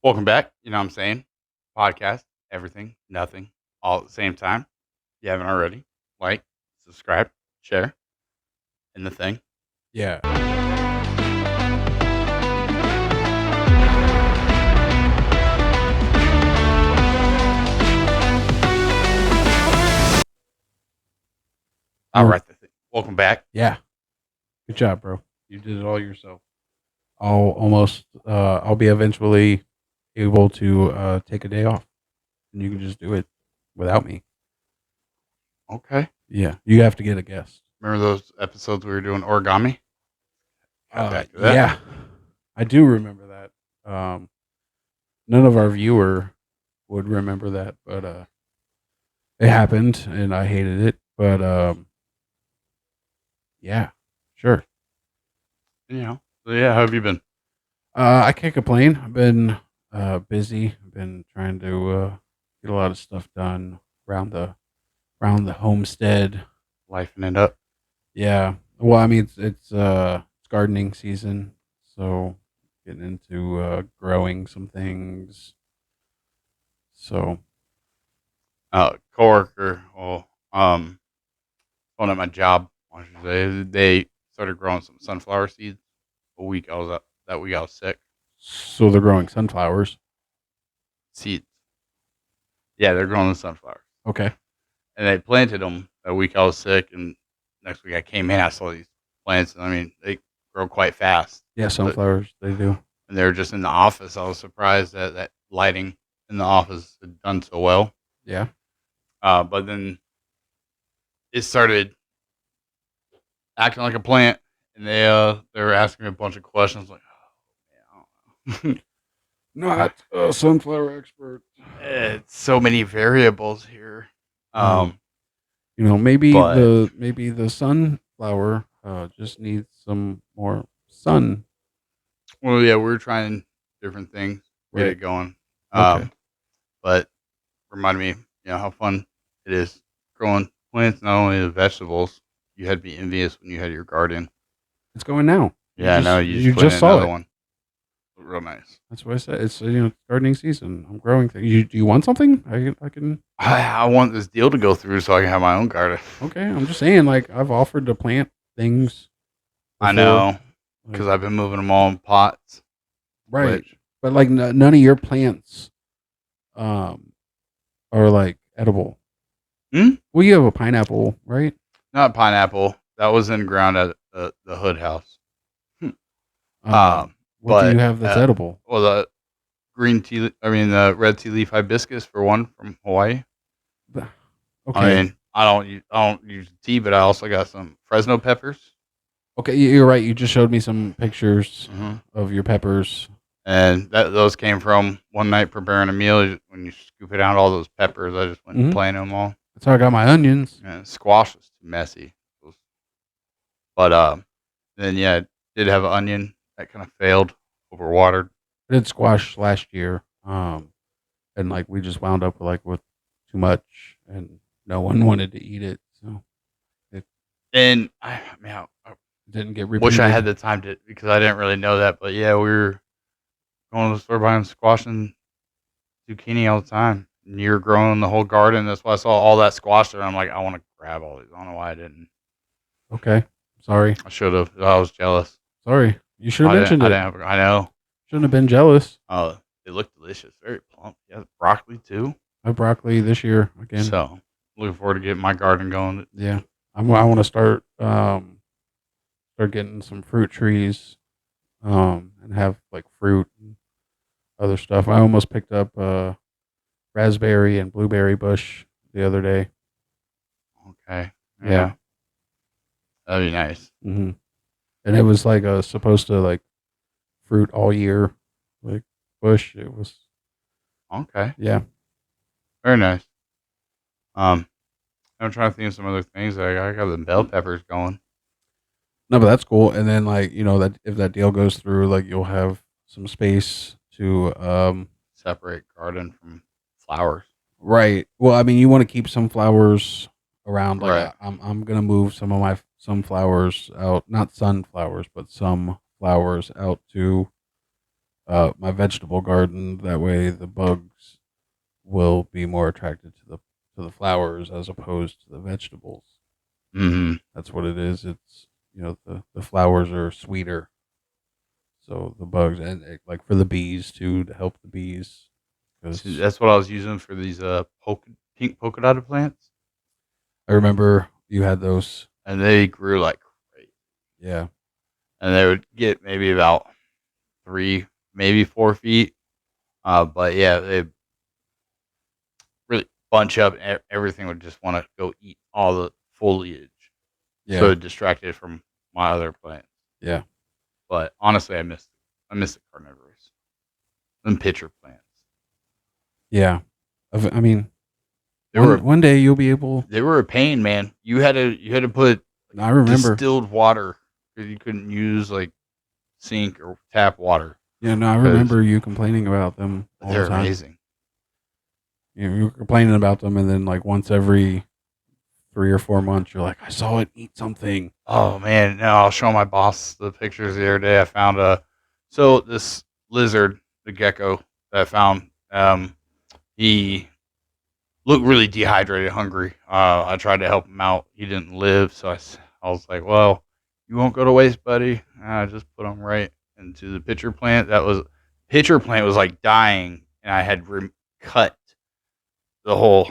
Welcome back. You know what I'm saying? Podcast, everything, nothing, all at the same time. If you haven't already, like, subscribe, share, and the thing. Yeah. All Well, right, the thing. Welcome back. yeah. Good job, bro. You did it all yourself. I'll be eventually able to take a day off, and you can just do it without me. Okay. Yeah. You have to get a guest. Remember those episodes we were doing origami? Got back to that. Yeah. I do remember that. None of our viewer would remember that, but it happened, and I hated it. But yeah, sure. So yeah, how have you been? I can't complain. I've been busy. I've been trying to get a lot of stuff done around the homestead. Lifing it up. Yeah. Well, I mean it's gardening season, so getting into growing some things. So Coworker, one at my job, I should say, they started growing some sunflower seeds. That week I was sick. they're growing sunflowers. Seeds. Yeah, they're growing the sunflowers. Okay. And they planted them a week I was sick, and next week I came in, I saw these plants, and I mean, they grow quite fast. Yeah, But sunflowers they do. and they were just in the office. I was surprised that that lighting in the office had done so well. Yeah. But then it started acting like a plant, and they were asking me a bunch of questions like, oh, yeah, I don't know. Not a sunflower expert. It's so many variables here. Um, maybe But the sunflower just needs some more sun. well, yeah, we were trying different things, get Right. it going. Okay. But reminded me, how fun it is growing plants, not only the vegetables. You had to be envious when you had your garden. It's going now. Yeah, I know. You just You put in just saw another it. one. Real nice. That's what I said. It's gardening season. I'm growing things. Do you want something? I can. I want this deal to go through so I can have my own garden. Okay, I'm just saying. Like I've offered to plant things I before. know, because Like, I've been moving them all in pots. right, Which, but like none of your plants, um, are like edible. hmm? Well, you have a pineapple, right? Not pineapple. That was in ground at the hood house. Hmm. Um, what do But you have that's edible? well, the the red tea leaf hibiscus for one from Hawaii. I Okay, mean, I don't use tea, but I also got some Fresno peppers. okay, you're right. You just showed me some pictures Hmm. of your peppers. And those came from one night preparing a meal. When you scoop it out, all those peppers, I just went and Hmm. planted them all. That's how I got my onions. And squash was too messy. But then yeah, I did have an onion that kind of failed, overwatered. I did squash last year, and like we just wound up with too much, and no one wanted to eat it, so it And I didn't get wish I had repeated. the time to, because I didn't really know that. But yeah, we were going to the store buying squash and zucchini all the time. And you're growing the whole garden. That's why I saw all that squash there. I'm like, I want to grab all these. I don't know why I didn't. Okay, sorry, I should have. I was jealous. sorry. You should have I didn't. mentioned I it. didn't have. I know. Shouldn't have been jealous. It looked delicious. Very plump. Yeah, broccoli too. I have broccoli this year again. So looking forward to getting my garden going. Yeah, I want to start getting some fruit trees, and have like fruit and other stuff. I almost picked up a raspberry and blueberry bush the other day. Okay. Yeah. Yeah, that'd be nice. Hmm. And it was like supposed to like fruit all year, like bush. It was, Okay. yeah. Very nice. Um, I'm trying to think of some other things. I got the bell peppers going. No, but that's cool. And then like that if that deal goes through, like you'll have some space to Separate garden from flowers. right. Well, I mean, you want to keep some flowers around. Like Right. I'm gonna move some of my some flowers out, not sunflowers, but some flowers out to my vegetable garden. That way, the bugs will be more attracted to the flowers as opposed to the vegetables. Hmm. That's what it is. It's the flowers are sweeter, so the bugs and like for the bees too to help the bees See, because that's what I was using for these pink polka dotted plants, I remember you had those. and they grew like crazy. Yeah, And they would get maybe about 3, maybe 4 feet. But yeah, they really bunch up. And everything would just want to go eat all the foliage, so yeah, it distracted from my other plants. yeah, But honestly, I miss the carnivorous and pitcher plants. yeah. I mean, They were one day you'll be able. they were a pain, man. You had to put like I remember. distilled water because you couldn't use like sink or tap water Yeah, no, I because remember you complaining about them all the they're time. amazing. You were complaining about them, and then like once every 3 or 4 months, you're like, I saw it eat something. Oh man, no, I'll show my boss the pictures the other day. I found so this lizard, the gecko that I found, he looked really dehydrated, hungry. I tried to help him out. He didn't live, so I was like, well, you won't go to waste, buddy. I just put him right into the pitcher plant. Pitcher plant was like dying, and I had cut the whole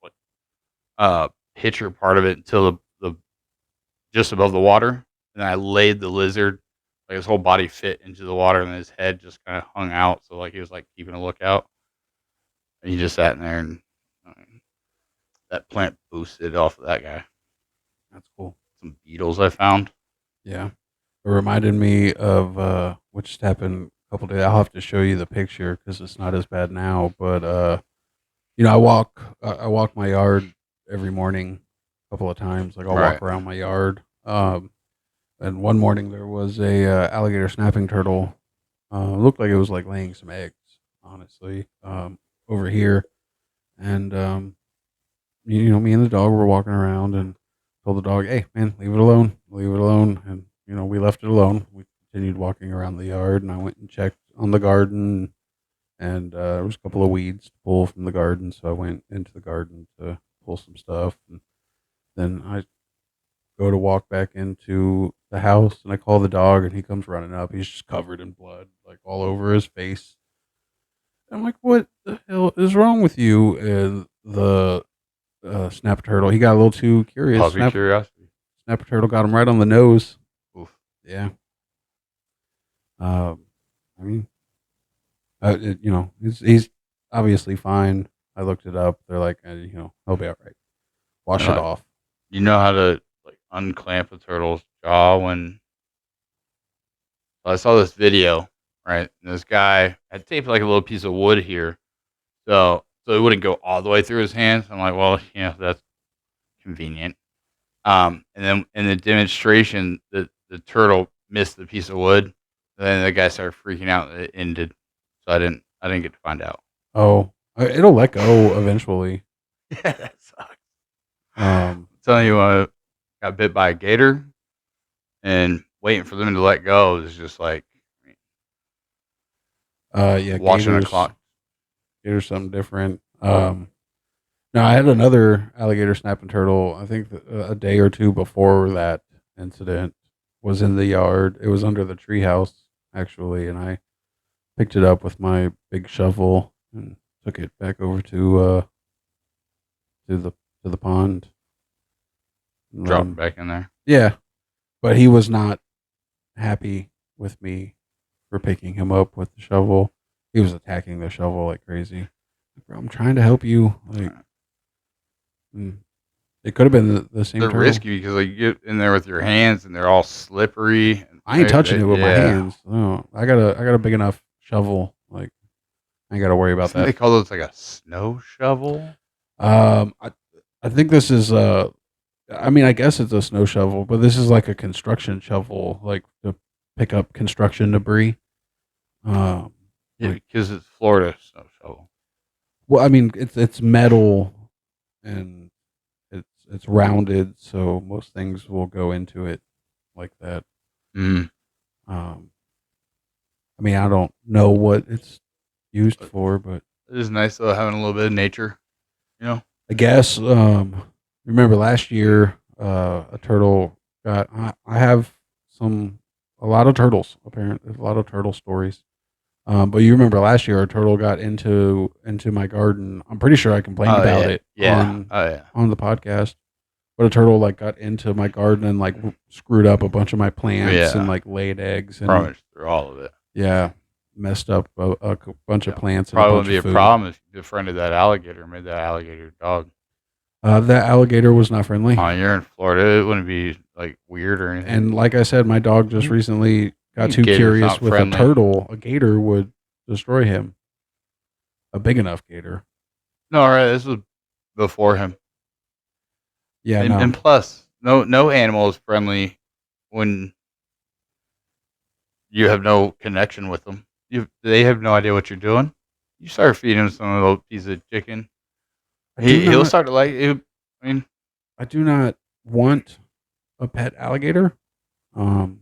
like, pitcher part of it until the just above the water, and I laid the lizard, like his whole body fit into the water, and his head just kind of hung out, so like he was like keeping a lookout, and he just sat in there, and that plant boosted off of that guy. That's cool. Some beetles I found. Yeah. It reminded me of what just happened a couple days. I'll have to show you the picture because it's not as bad now. But I walk my yard every morning, a couple of times. Like I'll walk Right. around my yard. And one morning there was a alligator snapping turtle. Looked like it was like laying some eggs, honestly, over here. And me and the dog were walking around and told the dog, "Hey, man, leave it alone, leave it alone." And we left it alone. We continued walking around the yard, and I went and checked on the garden, and there was a couple of weeds to pull from the garden, so I went into the garden to pull some stuff, and then I go to walk back into the house, and I call the dog, and he comes running up. He's just covered in blood, like all over his face. I'm like, "What the hell is wrong with you?" And the snapper turtle, he got a little too curious. Puppy curiosity. Snapper turtle got him right on the nose. Oof. Yeah. Um, I mean, he's obviously fine. I looked it up. They're like, he'll be all right. Wash it Uh, off. you know how to like unclamp a turtle's jaw when I saw this video, right? And this guy had taped like a little piece of wood here, so it wouldn't go all the way through his hands. I'm like, well, that's convenient. And then in the demonstration, the turtle missed the piece of wood. And then the guy started freaking out. And it ended, so I didn't get to find out. Oh, it'll let go eventually. Yeah, that sucks. I'm Um, telling you, got bit by a gator, and waiting for them to let go is just like yeah, watching a clock. gators something different. Now I had another alligator snapping turtle. I think a day or two before that incident was in the yard. It was under the treehouse actually, and I picked it up with my big shovel and took it back over to the pond. And let Drop it him, back in there. yeah, but he was not happy with me for picking him up with the shovel. He was attacking the shovel like crazy. Bro, I'm trying to help you. Like, mm, it could have been the same They're turtle. risky because like you get in there with your hands and they're all slippery. And I ain't touching it with my yeah. hands. No, I got a big enough shovel. Like, I ain't got to worry I about think that. they call those like a snow shovel. Um, I, I think this is I mean, I guess it's a snow shovel, but this is like a construction shovel, like to pick up construction debris. Um, Yeah, like, because it's Florida snow shovel. well, I mean, it's metal and it's rounded, so most things will go into it like that. Mm. Um, I mean, I don't know what it's used But for, but it is nice though having a little bit of nature. You know. I guess remember last year a turtle got. I have some a lot of turtles. Apparently, a lot of turtle stories. But you remember last year a turtle got into my garden. I'm pretty sure I complained Oh about yeah, it yeah, oh yeah. on the podcast. But a turtle like got into my garden and like screwed up a bunch of my plants and Yeah, like laid eggs and rummaged through all of it. yeah, messed up a bunch of Yeah, plants and a probably bunch wouldn't of be a food. problem if you befriended that alligator, made that alligator your dog. That alligator was not friendly. Oh, you're in Florida. It wouldn't be like weird or anything. And like I said, my dog just You, recently got you too gator's curious not with a friendly. turtle. A gator would destroy him. A big enough gator. No, all right. This was before him, Yeah, and no. plus, no animal is friendly when you have no connection with them. They have no idea what you're doing. You start feeding him some little piece of chicken, I do he'll not start to like it. I mean, I do not want a pet alligator. Um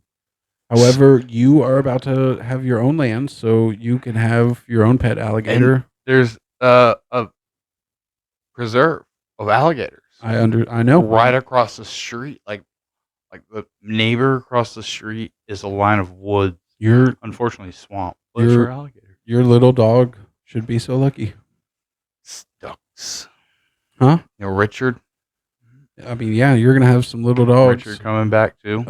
However, you are about to have your own land, so you can have your own pet and alligator. there's a preserve of alligators I know. right across the street. Like the neighbor across the street is a line of woods. Your Unfortunately, swamp. But it's for your alligators. your little dog should be so lucky. Stucks. Huh? Richard. I mean, yeah, you're going to have some little Richard dogs. coming back too.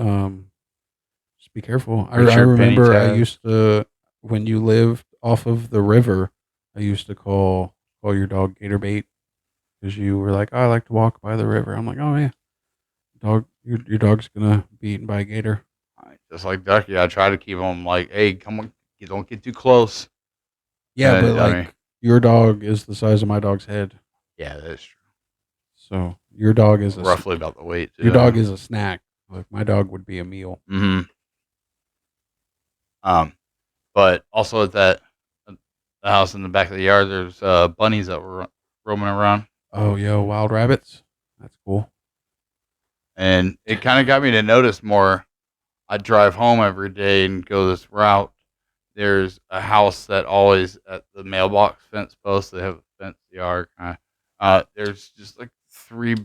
Just be careful. I Richard Penny remember I Taz. used to when you lived off of the river, I used to call your dog Gator Bait because you were like, oh, I like to walk by the river. I'm like, oh yeah, your dog's gonna be eaten by a gator. Just like Ducky, I try to keep him like, hey, come on, you don't get too close. Yeah, but And I mean, like your dog is the size of my dog's head, yeah, that's true. so your dog is Roughly about the weight your too. dog is a snack. Like my dog would be a meal. Mm-hmm. But also at the house in the back of the yard, there's bunnies that were roaming around, Oh, yo, wild rabbits. That's cool. and it kind of got me to notice more. I drive home every day and go this route. There's a house that always at the mailbox fence post. They have a fence yard. There's just like three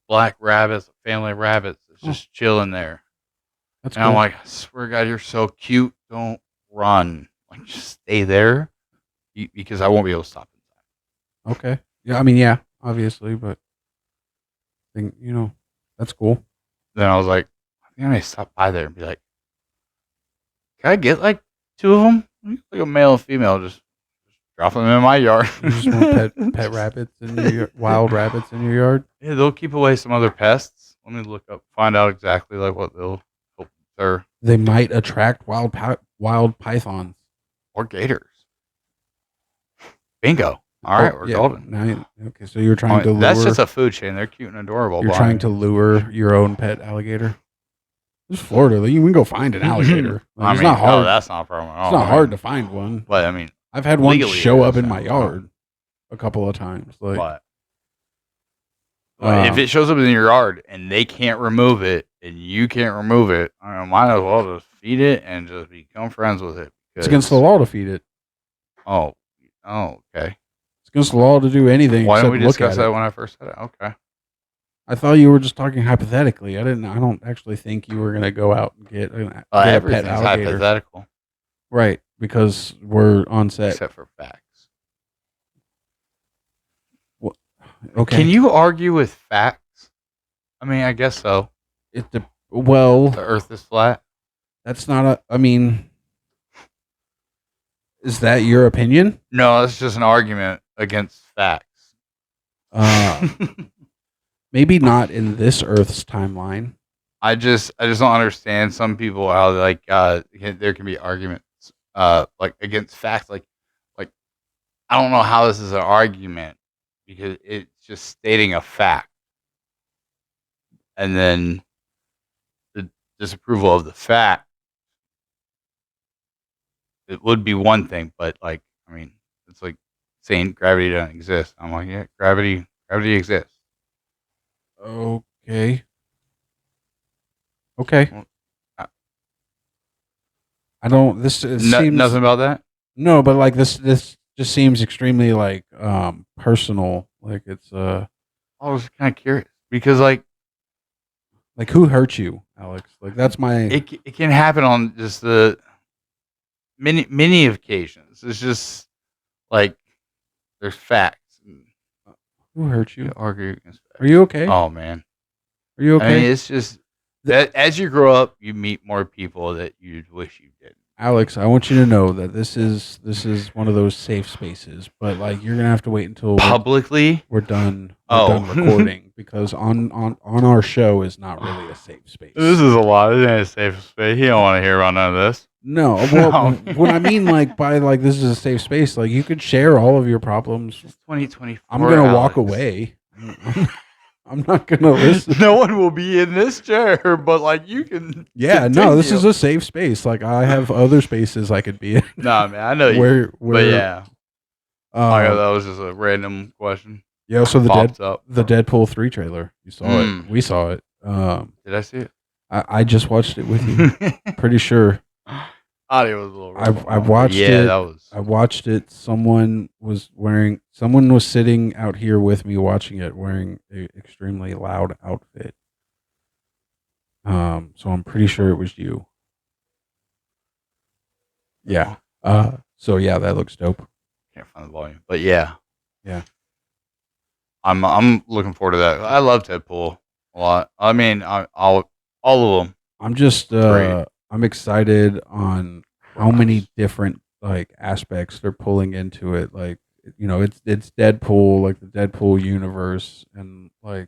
black rabbits, a family of rabbits, that's Oh, just chilling there. that's And I'm cool. like, I swear to God, you're so cute. Don't run. Like, just stay there because I won't be able to stop inside. Okay. Yeah, I mean, yeah, obviously, but I think that's cool. Then I was like, I think I may stop by there and be like, can I get like two of them? Like a male and female, just drop them in my yard. You just want pet rabbits in wild rabbits in your yard. Yeah, they'll keep away some other pests. Let me look up, find out exactly like what they'll hope they're They might attract wild pythons. or gators. Bingo. All Oh right, we're yeah. golden. Okay, so you're trying to That's just lure. a food chain. They're cute and adorable. You're trying to lure your own pet alligator. This is Florida. Like, you can go find an alligator. Like, I it's mean, not no, hard. that's not a problem at all. It's not hard to find one. But I mean, I've had one legally show it up is in now, my so. yard a couple of times. Like, But if it shows up in your yard and they can't remove it and you can't remove it, I might as well just feed it and just become friends with it. it's against the law to feed it. Oh, okay. It's against the law to do anything Why didn't except we look discuss at that it. when I first said it? Okay. I thought you were just talking hypothetically. I don't actually think you were gonna go out and get a pet Everything's alligator. hypothetical. Right, because we're on set. Except for facts. Okay. Can you argue with facts? I mean, I guess so. Well, The earth is flat. that's not a. I mean, is that your opinion? No, it's just an argument against facts. Maybe not in this Earth's timeline. I just don't understand some people how like there can be arguments like against facts like I don't know how this is an argument because it's just stating a fact and then the disapproval of the fact it would be one thing, but like I mean it's like saying gravity doesn't exist. I'm like, yeah, gravity exists. Okay. Okay. Well, I don't. This it seems Nothing about that. no, but like this just seems extremely like personal. Like it's I was kind of curious because like who hurt you, Alex? Like that's my it can happen on just the many occasions. It's just like there's facts. And who hurt you you? argue against Are facts. you okay? Oh man, Are you I mean okay? it's just The, that as you grow up, you meet more people that you wish you didn't. Alex, I want you to know that this is one of those safe spaces, but like you're gonna have to wait until Publicly, we're done oh, recording because on our show is not really a safe this space. is a lot. This ain't a safe space. He don't want to hear about none of this. No, well, No, what I mean like by like this is a safe space, like you could share all of your problems. it's I'm 2024, gonna walk Alex. away. I'm not gonna listen. No one will be in this chair, but like you can Yeah, no, this is continue. a safe space. Like I have other spaces I could be in Nah, man, I know you, but where yeah, I got um that was just a random question. yeah, so Popped up. the Deadpool 3 trailer. You saw it. Mm. We saw it. Did I see it? I just watched it with you. Pretty sure. Audio was a little rough on that I've one, but watched yeah, it. that was. I watched it. Someone was sitting out here with me watching it wearing a extremely loud outfit. So I'm pretty sure it was you. Yeah. So yeah, that looks dope. Can't find the volume, but yeah, Yeah. I'm looking forward to that. I love Deadpool a lot. I mean, all of them I'm just great. I'm excited on how many Rocks. different like aspects they're pulling into it. Like it's Deadpool, like the Deadpool universe, and like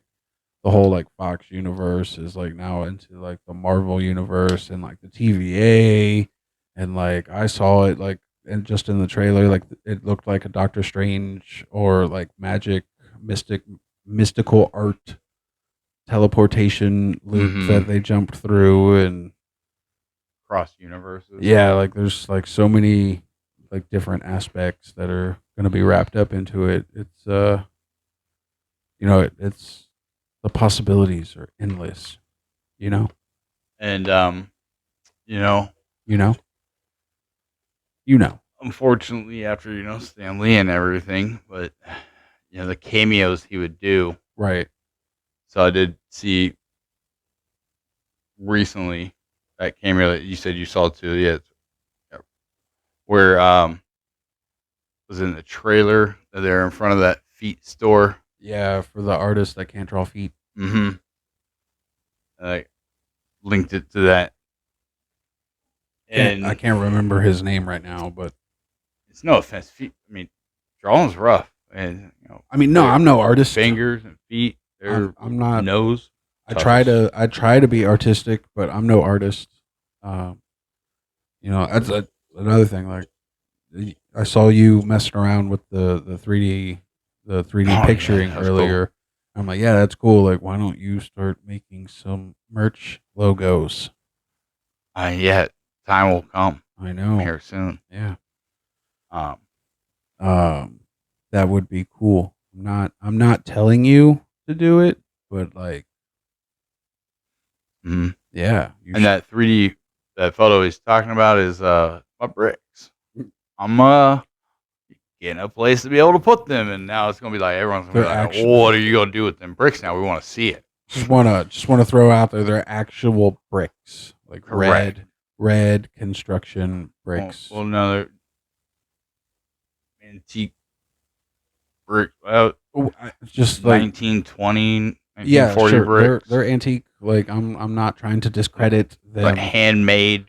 the whole like Fox universe is like now into like the Marvel universe and like the TVA, and like I saw it like and just in the trailer like it looked like a Doctor Strange or like magic mystical art teleportation loop Mm-hmm. that they jumped through. And Cross universes. yeah, like there's like so many like different aspects that are going to be wrapped up into it. It's it's the possibilities are endless, you know. And you know, You know. You know. unfortunately, after Stan Lee and everything, but the cameos he would do. Right. So I did see recently that cameo that you said you saw too. Yeah, where was in the trailer that they're in front of that feet store. Yeah, for the artist that can't draw feet. Mm-hmm. I linked it to that, I and can't remember his name right now, but it's no offense. Feet. I mean, drawing's rough, and I mean, no, their I'm no artist. fingers and feet, their I'm not. nose. I try to be artistic, but I'm no artist. Um, that's another thing. Like I saw you messing around with the 3D Oh yeah, picturing that's cool. earlier. I'm like, yeah, that's cool. Like, why don't you start making some merch logos? Yeah, time will come I know. here soon. Yeah. Um, Um, that would be cool. I'm not telling you to do it, but like, mhm. yeah, And that 3D that photo he's talking about is my bricks. I'm getting a place to be able to put them, and now it's gonna be like everyone's gonna be they're like, actually "What are you gonna do with them bricks now? We want to see it." just wanna throw out there they're actual bricks, like Correct. red construction Well, bricks. well no, they're antique bricks. Well, Oh, just like 1920, yeah, 1940 sure, bricks, they're antique. Like I'm not trying to discredit but them. handmade.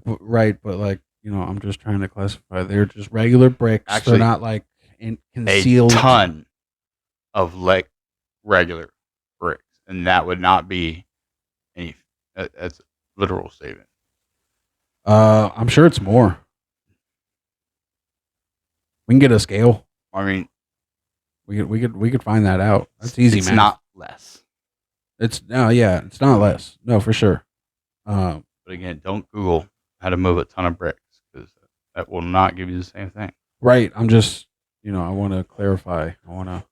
Right, but like I'm just trying to classify. They're just regular bricks. They're Actually, not like a concealed. ton of like regular bricks, and that would not be any. That's a literal statement. I'm sure it's more. We can get a scale. I mean, We could find that out. That's easy it's math. not less. It's no, yeah, it's not less. No, for sure. Um, But again, don't Google how to move a ton of bricks because that will not give you the same thing. right. I'm just, I want to clarify. I want to.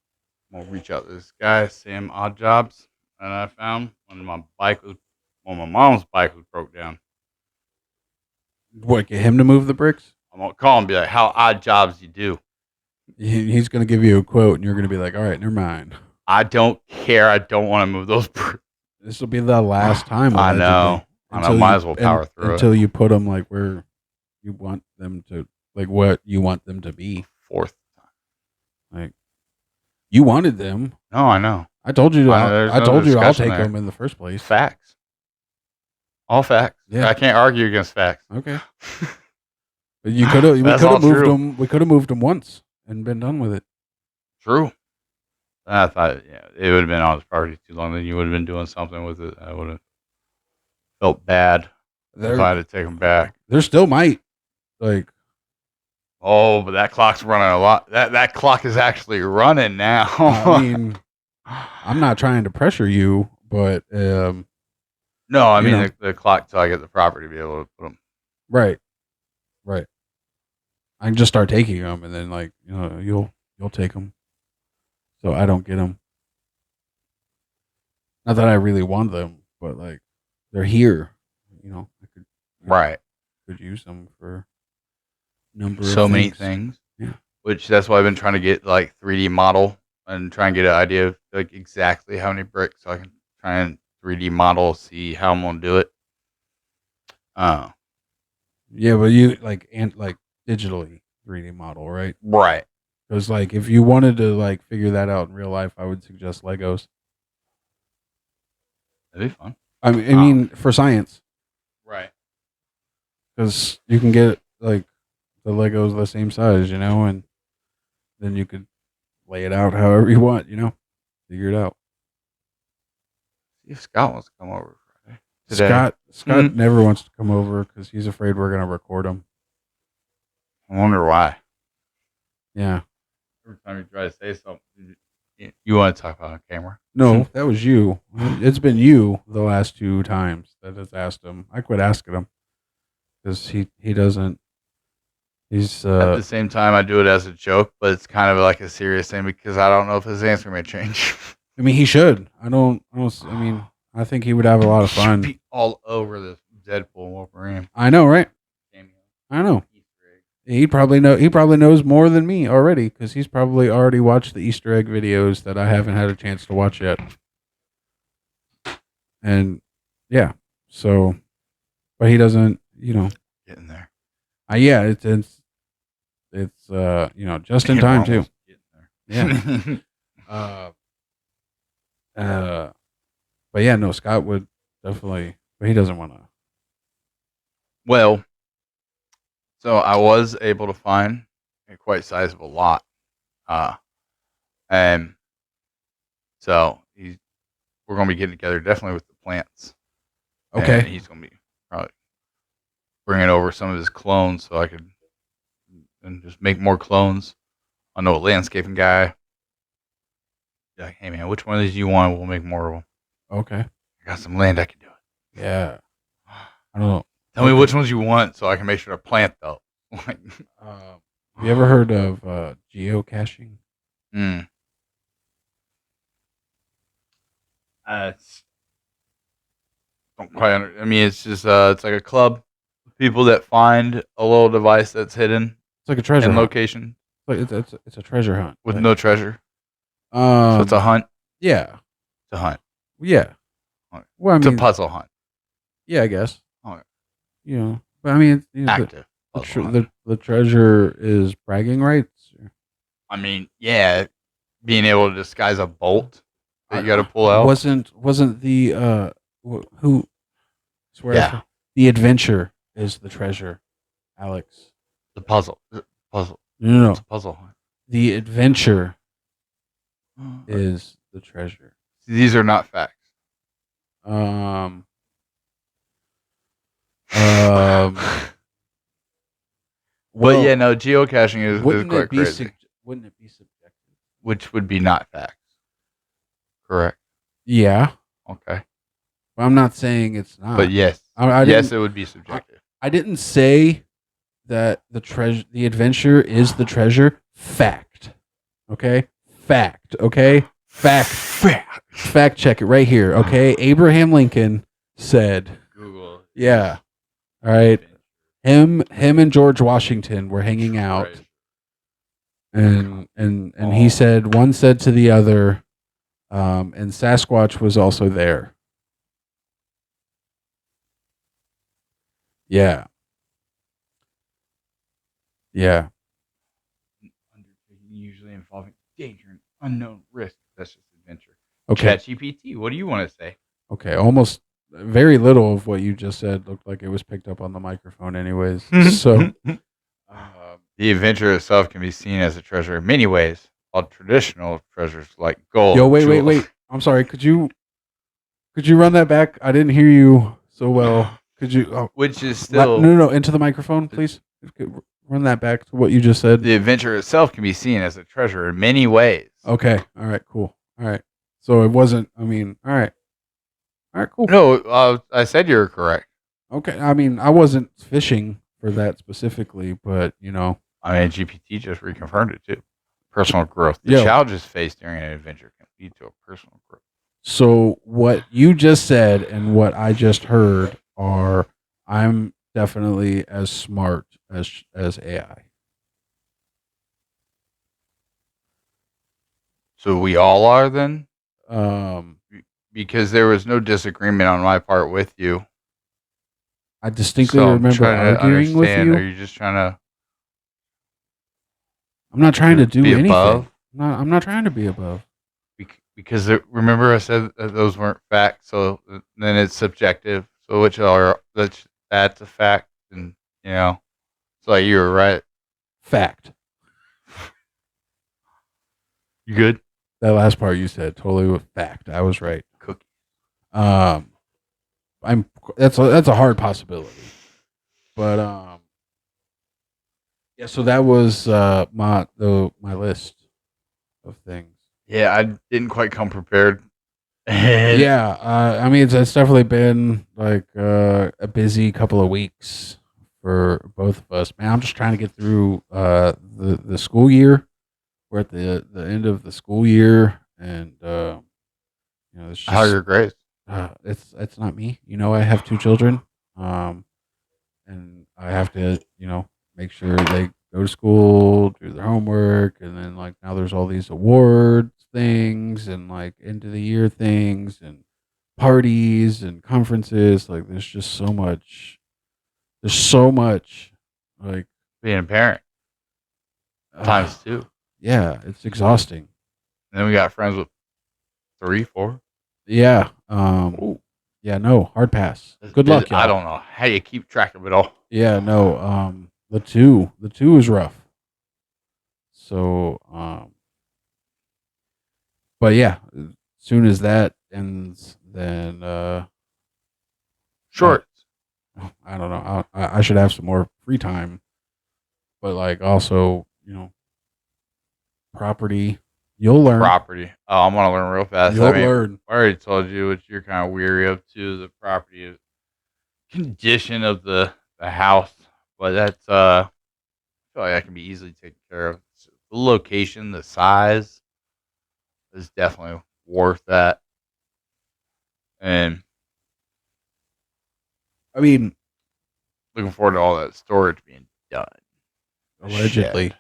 I'm gonna reach out to this guy, Sam Odd Jobs, that I found when my mom's bike was broke down. What, get him to move the bricks? I'm gonna call him and be like, "How odd jobs you do?" He's going to give you a quote, and you're going to be like, all right, never mind. I don't care. I don't want to move those. This will be the last time, I allegedly. know. I know. Might as well power through until it. you put them like where you want them to, like what you want them to be. Fourth time. Like you wanted them. No, I know. I told you. There's I no told you I'll discussion take there. them in the first place. Facts. All facts. Yeah. I can't argue against facts. Okay. But you could have. We That's could all have moved true. them. We could have moved them once and been done with it. True. I thought, it would have been on his property too long. Then you would have been doing something with it. I would have felt bad if I had to take them back. There still might, like, Oh, but that clock's running a lot. That clock is actually running now. I mean, I'm not trying to pressure you, but no, I mean the clock till I get the property to be able to put them. right. I can just start taking them, and then like you'll take them, so I don't get them. Not that I really want them, but like they're here. I could use them for a number of So many things. Yeah. Which that's why I've been trying to get like 3D model and try and get an idea of like exactly how many bricks so I can try and 3D model, see how I'm gonna do it. Yeah, but you like digitally 3D model, right? Right. Because like if you wanted to like figure that out in real life, I would suggest Legos. That'd be fun. I mean for science, Right. because you can get like the Legos the same size, and then you could lay it out however you want, figure it out. See if Scott wants to come over Friday. Today. Scott never wants to come over because he's afraid we're gonna record him. I wonder why. Yeah. Every time you try to say something, you want to talk about on camera. No, that was you. It's been you the last 2 times that has asked him. I quit asking him because he doesn't. He's At the same time, I do it as a joke, but it's kind of like a serious thing because I don't know if his answer may change. I mean, he should. I mean, I think he would have a lot of fun. Be all over this Deadpool Wolverine. I know, right? I know. He probably knows more than me already because he's probably already watched the Easter egg videos that I haven't had a chance to watch yet. And yeah, so, but he doesn't, Getting there. Yeah, it's just in time too. Yeah. But yeah, no, Scott would definitely, but he doesn't want to. Well, so I was able to find a quite sizable lot. And so we're going to be getting together definitely with the plants. Okay. And he's going to be probably bringing over some of his clones so I could and just make more clones. I know a landscaping guy. Like, hey man, which one of these do you want? We'll make more of them. Okay. I got some land, I can do it. Yeah. I don't know. Tell me which ones you want so I can make sure to plant though. Have you ever heard of geocaching? Don't quite I mean, it's just it's like a club of people that find a little device that's hidden. It's like a treasure hunt. Location. It's a treasure hunt with no treasure. So it's a hunt. Yeah. It's a hunt. Yeah. Well, it's a puzzle hunt. Yeah, I guess. Okay. But I mean, active. The treasure is bragging rights. I mean, yeah, being able to disguise a bolt that you got to pull out. Wasn't the who? Swear. Yeah. The adventure is the treasure, Alex. The puzzle. No. It's a puzzle hunt. The adventure is the treasure. These are not facts. Well, yeah, no, geocaching is quite crazy. Wouldn't it be subjective? Which would be not facts. Correct. Yeah. Okay. But I'm not saying it's not. But yes. Yes, it would be subjective. I didn't say that the adventure is the treasure. Fact. Okay? Fact. Okay? Fact. Fact check it right here. Okay? Abraham Lincoln said. Google. Yeah. All right. him and George Washington were hanging out, Treasure. and he said one said to the other, and Sasquatch was also there. Yeah, yeah. Undertaking usually involving danger and unknown risk. That's just adventure. Okay, ChatGPT, what do you want to say? okay. Almost very little of what you just said looked like it was picked up on the microphone, anyways. So, The adventure itself can be seen as a treasure in many ways, while traditional treasures like yo, gold, jewels. wait. I'm sorry. Could you run that back? I didn't hear you so well. Could you? Oh, Which is no, still no, into the microphone, please. Run that back to what you just said. the adventure itself can be seen as a treasure in many ways. Okay. All right. Cool. All right. So it wasn't. I mean. All right. All right. Cool. No, I said you were correct. Okay. I mean, I wasn't fishing for that specifically, but I mean, GPT just reconfirmed it too. Personal growth. The yeah. challenges faced during an adventure can lead to a personal growth. So what you just said and what I just heard are, I'm definitely as smart as AI. So we all are then? Um, Because there was no disagreement on my part with you. I distinctly So I'm remember trying to arguing with understand. Are you. you just trying I'm not trying to to do be anything. above? I'm not trying to be above. Because remember I said that those weren't facts, so then it's subjective. So that's a fact, and it's like you were right. Fact. You good? That last part you said totally was fact. I was right. Cookie. Um, I'm that's a hard possibility, but yeah. So that was my list of things. Yeah, I didn't quite come prepared. And Yeah, I mean it's definitely been like a busy couple of weeks for both of us. Man, I'm just trying to get through the school year. We're at the end of the school year, and it's how are just your grades? it's not me. I have two children, um, and I have to make sure they go to school, do their homework, and then like now there's all these awards things and like end of the year things and parties and conferences. Like there's just so much. There's so much. Like Being a parent uh, times two. yeah, it's exhausting. And then we got friends with 3, 4. Yeah. Ooh, Yeah. No hard pass. Good luck, I y'all. don't know how you keep track of it all. Yeah. No. The two is rough. So but yeah, as soon as that ends, then I, Short. I don't know. I should have some more free time, but like also, property. You'll learn. Property. Oh, I'm gonna learn real fast. I You'll mean, learn. I already told you what you're kind of weary of too. The property condition of the house, but that's I feel like that can be easily taken care of. The location, the size is definitely worth that, and I mean, looking forward to all that storage being done. The allegedly.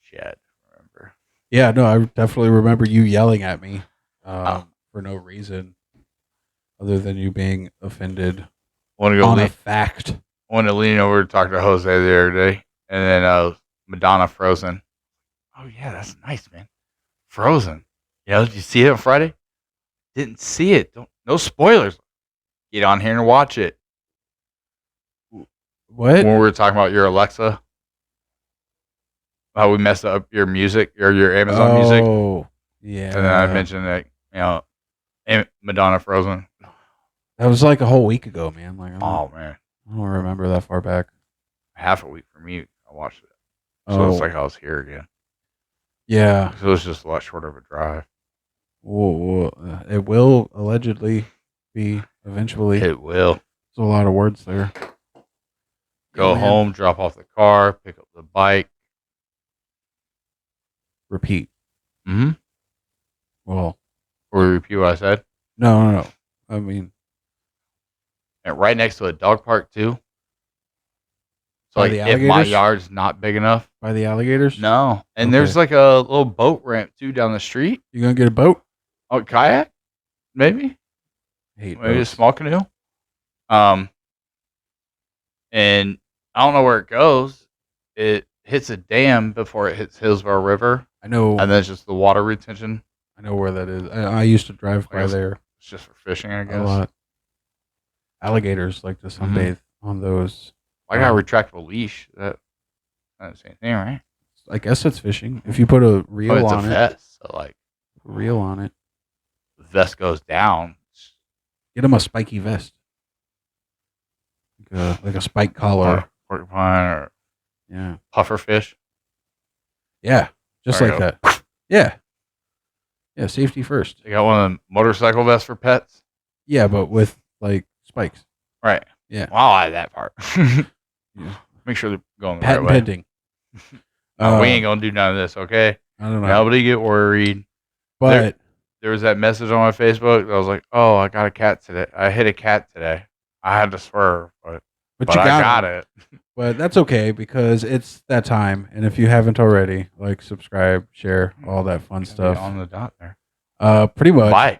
shed. Remember? Yeah. No, I definitely remember you yelling at me, Oh, for no reason other than you being offended want to go on a lean? fact. Want to lean over to talk to Jose the other day, and then Madonna Frozen. Oh yeah, that's nice, man. Frozen. Did you see it on Friday? Didn't see it. Don't no spoilers. Get on here and watch it. What? When we were talking about your Alexa, how we messed up your music or your Amazon Music, Oh, and then I yeah. mentioned that Madonna Frozen. That was like a whole week ago, man. Like Oh man, I don't remember that far back. half a week for me. I watched it, so it's Oh, like I was here again. yeah. So it was just a lot shorter of a drive. Whoa, it will allegedly be eventually. It will. There's a lot of words there. Yeah, Go man. home, drop off the car, pick up the bike. Repeat. Mm-hmm. Well, Or repeat what I said. no, no, no. I mean, And right next to a dog park too. So By like the if my alligators? yard's not big enough, By the alligators? no. And Okay. there's like a little boat ramp too down the street. You gonna get a boat? Oh, kayak, maybe, I hate maybe a boats. small canoe. Um, and I don't know where it goes. It hits a dam before it hits Hillsborough River, I know. and then it's just the water retention. I know where that is. I used to drive I by guess there it's just for fishing, I a guess. lot. Alligators like to sunbathe on those. I got a retractable leash. That's not the same thing, right? I guess it's fishing. If you put a Oh, reel it's a on it, vest. So like reel on it. the vest goes down. Get them a spiky vest, like a spike collar. Porcupine or Yeah, puffer fish. yeah, just There like you that. Yeah, yeah. Safety first. They got one of them motorcycle vests for pets. Yeah, but with like spikes. Right. Yeah. Well, I'll add that part. Yeah. Make sure they're going the Patent right way. pending. We ain't gonna do none of this, okay? I don't know. Nobody get worried. But There was that message on my Facebook. I was like, "Oh, I got a cat today. I hit a cat today. I had to swerve, but you I got him. it." But that's okay because it's that time. And if you haven't already, like, subscribe, share, all that fun Be stuff. on the dot there. Pretty much. Bye.